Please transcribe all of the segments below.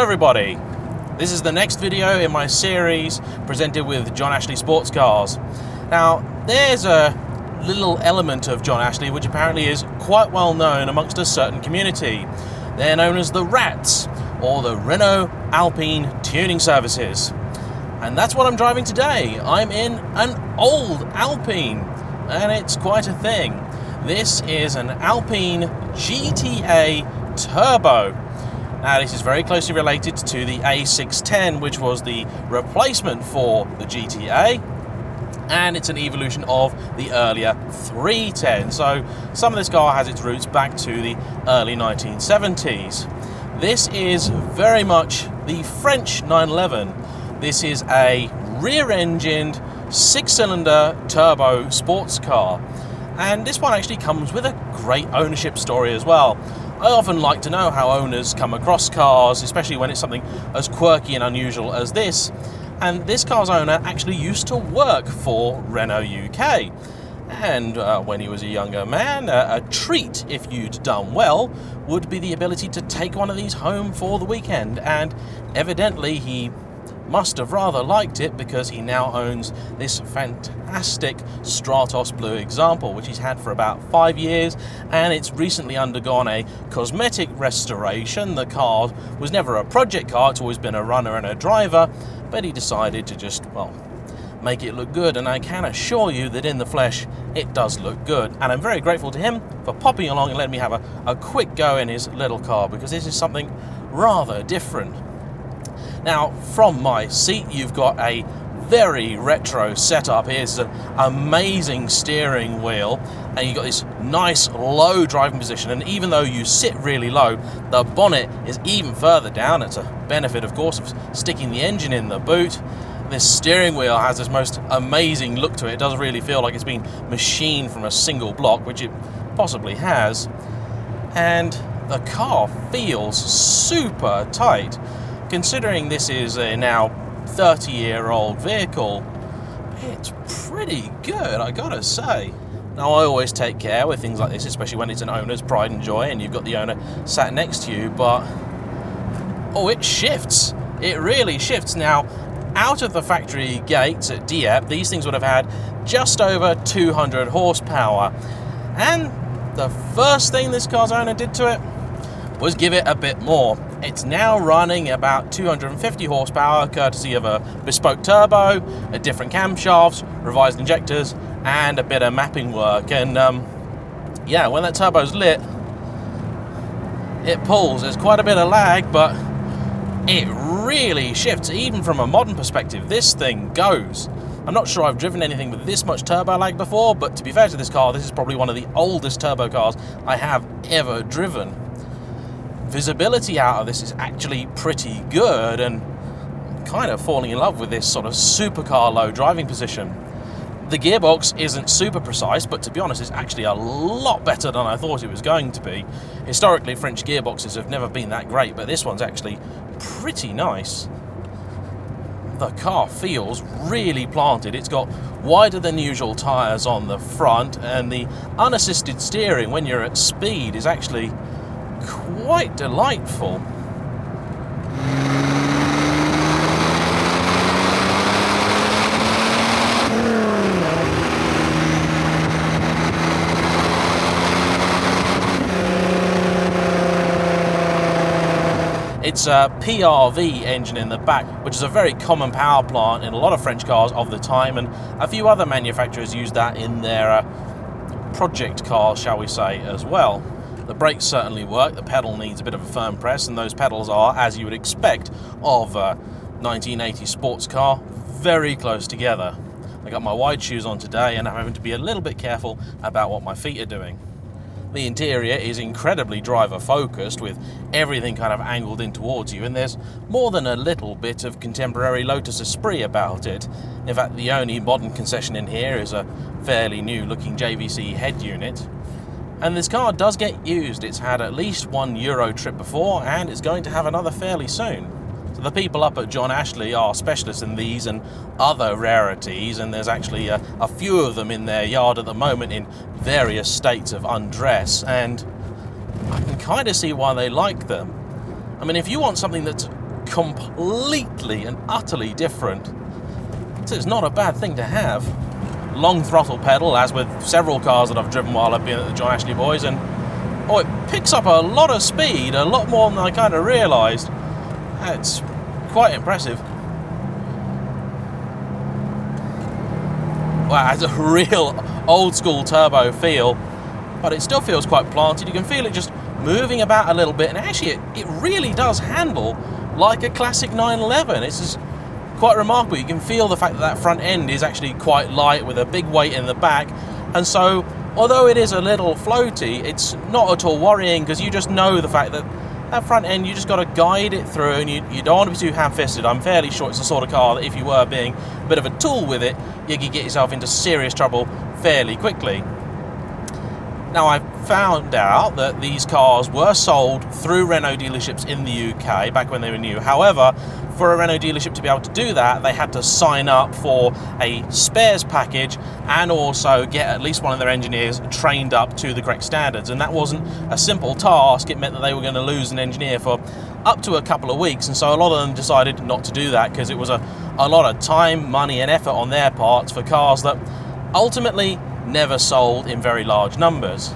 everybody, this is the next video in my series presented with John Ashley Sports Cars. Now there's a little element of John Ashley which apparently is quite well known amongst a certain community. They're known as the Rats, or the Renault Alpine tuning services. And that's what I'm driving today. I'm in an old Alpine, and it's quite a thing. This is an Alpine GTA Turbo. Now this is very closely related to the A610, which was the replacement for the GTA, and it's an evolution of the earlier 310. So some of this car has its roots back to the early 1970s. This is very much the French 911. This is a rear-engined 6-cylinder turbo sports car, and this one actually comes with a great ownership story as well. I often like to know how owners come across cars, especially when it's something as quirky and unusual as this. And this car's owner actually used to work for Renault UK. And when he was a younger man, a treat, if you'd done well, would be the ability to take one of these home for the weekend. And evidently he must have rather liked it, because he now owns this fantastic Stratos Blue example, which he's had for about 5 years, and it's recently undergone a cosmetic restoration. The car was never a project car, it's always been a runner and a driver, but he decided to just, well, make it look good, and I can assure you that in the flesh it does look good. And I'm very grateful to him for popping along and letting me have a quick go in his little car, because this is something rather different. Now, from my seat, you've got a very retro setup here. It's an amazing steering wheel, and you've got this nice low driving position. And even though you sit really low, the bonnet is even further down. It's a benefit, of course, of sticking the engine in the boot. This steering wheel has this most amazing look to it. It does really feel like it's been machined from a single block, which it possibly has. And the car feels super tight. Considering this is a now 30-year-old vehicle, it's pretty good, I gotta say. Now, I always take care with things like this, especially when it's an owner's pride and joy and you've got the owner sat next to you, but oh, it shifts. It really shifts. Now, out of the factory gates at JayEmm, these things would have had just over 200 horsepower. And the first thing this car's owner did to it was give it a bit more. It's now running about 250 horsepower, courtesy of a bespoke turbo, a different camshafts, revised injectors, and a bit of mapping work. And yeah, when that turbo's lit, it pulls. There's quite a bit of lag, but it really shifts. Even from a modern perspective, this thing goes. I'm not sure I've driven anything with this much turbo lag before, but to be fair to this car, this is probably one of the oldest turbo cars I have ever driven. Visibility out of this is actually pretty good, and I'm kind of falling in love with this sort of supercar low driving position. The gearbox isn't super precise, but to be honest, it's actually a lot better than I thought it was going to be. Historically, French gearboxes have never been that great, but this one's actually pretty nice. The car feels really planted. It's got wider than usual tyres on the front, and the unassisted steering when you're at speed is actually quite delightful. It's a PRV engine in the back, which is a very common power plant in a lot of French cars of the time, and a few other manufacturers use that in their project cars, shall we say, as well. The brakes certainly work. The pedal needs a bit of a firm press, and those pedals are, as you would expect of a 1980s sports car, very close together. I got my wide shoes on today, and I'm having to be a little bit careful about what my feet are doing. The interior is incredibly driver focused, with everything kind of angled in towards you, and there's more than a little bit of contemporary Lotus Esprit about it. In fact, the only modern concession in here is a fairly new looking JVC head unit. And this car does get used. It's had at least one Euro trip before, and it's going to have another fairly soon. So the people up at John Ashley are specialists in these and other rarities, and there's actually a few of them in their yard at the moment in various states of undress, and I can kind of see why they like them. I mean, if you want something that's completely and utterly different. So it's not a bad thing to have. Long throttle pedal, as with several cars that I've driven while I've been at the John Ashley Boys, and oh, it picks up a lot of speed, a lot more than I kind of realised. It's quite impressive. Wow, it has a real old school turbo feel, but it still feels quite planted. You can feel it just moving about a little bit, and actually it really does handle like a classic 911. It's just quite remarkable. You can feel the fact that that front end is actually quite light with a big weight in the back, and so although it is a little floaty, it's not at all worrying, because you just know the fact that that front end, you just got to guide it through, and you don't want to be too ham-fisted. I'm fairly sure it's the sort of car that if you were being a bit of a tool with it, you could get yourself into serious trouble fairly quickly. Now, I found out that these cars were sold through Renault dealerships in the UK back when they were new. However, for a Renault dealership to be able to do that, they had to sign up for a spares package and also get at least one of their engineers trained up to the correct standards. And that wasn't a simple task. It meant that they were going to lose an engineer for up to a couple of weeks. And so a lot of them decided not to do that, because it was a lot of time, money and effort on their parts for cars that ultimately never sold in very large numbers.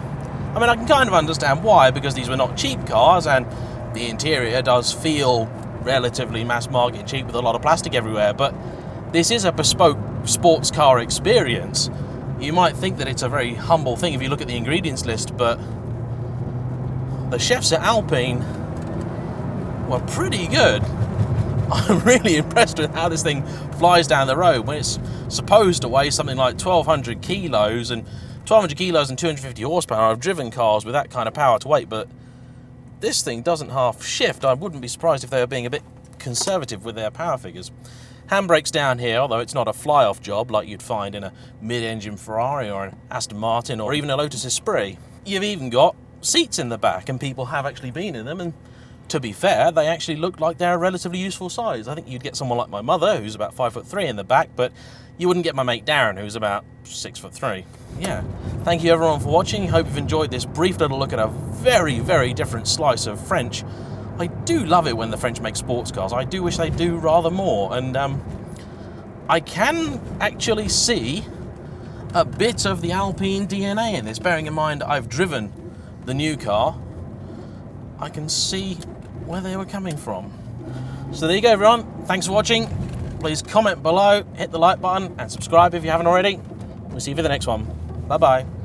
I mean, I can kind of understand why, because these were not cheap cars, and the interior does feel relatively mass market cheap with a lot of plastic everywhere, but this is a bespoke sports car experience. You might think that it's a very humble thing if you look at the ingredients list, but the chefs at Alpine were pretty good. I'm really impressed with how this thing flies down the road when it's supposed to weigh something like 1,200 kilos, and 1,200 kilos and 250 horsepower. I've driven cars with that kind of power to weight, but this thing doesn't half shift. I wouldn't be surprised if they were being a bit conservative with their power figures. Handbrakes down here, although it's not a fly-off job like you'd find in a mid-engine Ferrari or an Aston Martin or even a Lotus Esprit. You've even got seats in the back, and people have actually been in them, and to be fair, they actually look like they're a relatively useful size. I think you'd get someone like my mother, who's about 5'3" in the back, but you wouldn't get my mate Darren, who's about 6'3". Yeah. Thank you everyone for watching. Hope you've enjoyed this brief little look at a very, very different slice of French. I do love it when the French make sports cars. I do wish they do rather more, and I can actually see a bit of the Alpine DNA in this, bearing in mind I've driven the new car. I can see where they were coming from. So there you go everyone, thanks for watching. Please comment below, hit the like button and subscribe if you haven't already. We'll see you for the next one. Bye bye.